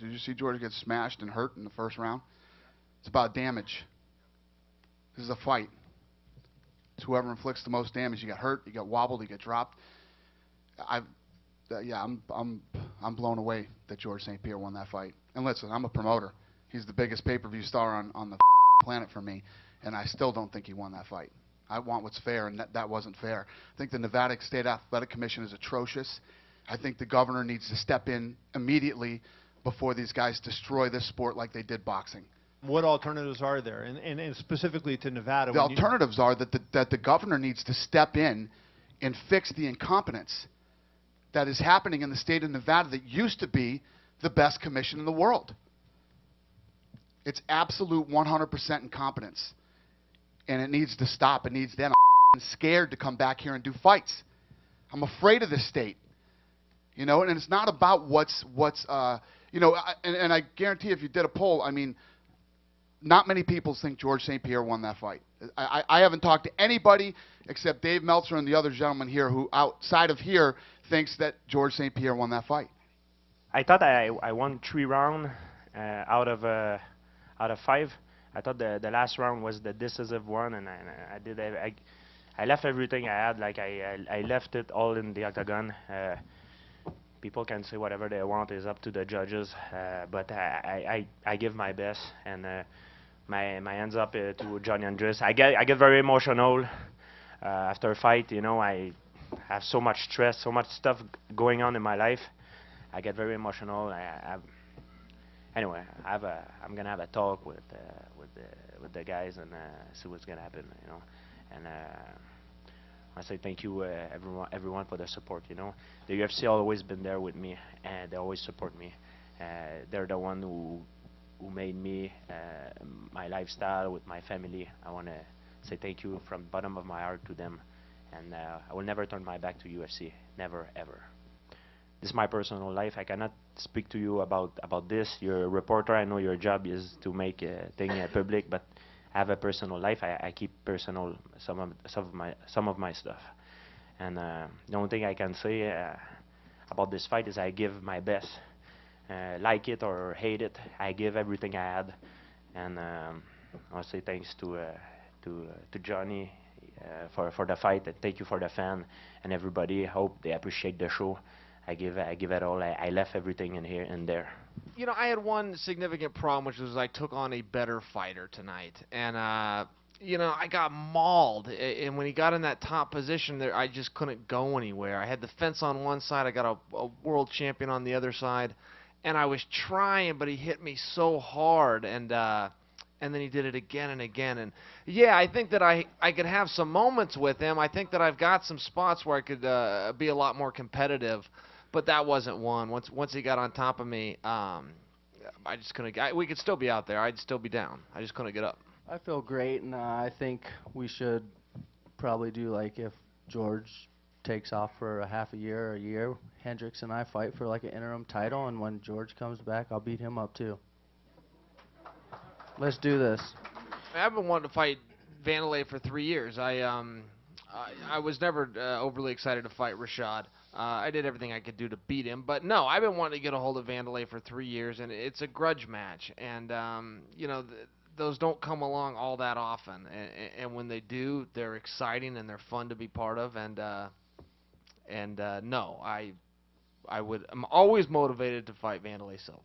Did you see George get smashed and hurt in the first round? It's about damage. This is a fight. It's whoever inflicts the most damage. You get hurt, you get wobbled, you get dropped. I'm blown away that George St. Pierre won that fight. And listen, I'm a promoter. He's the biggest pay-per-view star on the planet for me, and I still don't think he won that fight. I want what's fair, and that wasn't fair. I think the Nevada State Athletic Commission is atrocious. I think the governor needs to step in immediately before these guys destroy this sport like they did boxing. What alternatives are there, and specifically to Nevada? The alternatives are that the governor needs to step in and fix the incompetence that is happening in the state of Nevada that used to be the best commission in the world. It's absolute 100% incompetence, and it needs to stop. It needs them. I'm scared to come back here and do fights. I'm afraid of this state, you know. And it's not about what's you know. And I guarantee if you did a poll, I mean, not many people think George St. Pierre won that fight. I haven't talked to anybody except Dave Meltzer and the other gentleman here who, outside of here, thinks that George St. Pierre won that fight. I thought I won 3 rounds out of 5. I thought the last round was the decisive one, and I left everything I had. Like I left it all in the octagon. People can say whatever they want, is up to the judges, but I give my best, and my hands up to Johnny Andres. I get very emotional after a fight. You know, I have so much stress, so much stuff going on in my life. I get very emotional. Anyway, I'm gonna have a talk with the guys and see what's gonna happen. You know, and I say thank you everyone for the support. You know, the UFC always been there with me, and they always support me. They're the one who made me my lifestyle with my family. I want to say thank you from the bottom of my heart to them, and I will never turn my back to UFC, never ever. This is my personal life. I cannot speak to you about this. You're a reporter. I know your job is to make thing public, but I have a personal life. I keep personal some of my stuff. And the only thing I can say about this fight is I give my best. Like it or hate it, I give everything I had. And I want to say thanks to Johnny for the fight, and thank you for the fan and everybody. I hope they appreciate the show. I give it all. I left everything in here and there. You know, I had one significant problem, which was I took on a better fighter tonight, and you know, I got mauled. And when he got in that top position, there, I just couldn't go anywhere. I had the fence on one side, I got a world champion on the other side, and I was trying, but he hit me so hard, and then he did it again and again. And yeah, I think that I could have some moments with him. I think that I've got some spots where I could be a lot more competitive. But that wasn't one. Once he got on top of me, I just couldn't. We could still be out there. I'd still be down. I just couldn't get up. I feel great, and I think we should probably do, like, if George takes off for a half a year or a year, Hendricks and I fight for like an interim title, and when George comes back, I'll beat him up too. Let's do this. I've been wanting to fight Vanderlei for 3 years. I was never overly excited to fight Rashad. I did everything I could do to beat him, but no, I've been wanting to get a hold of Vanderlei for 3 years, and it's a grudge match, and you know, those don't come along all that often, and when they do, they're exciting and they're fun to be part of, and no, I'm always motivated to fight Vanderlei Silva.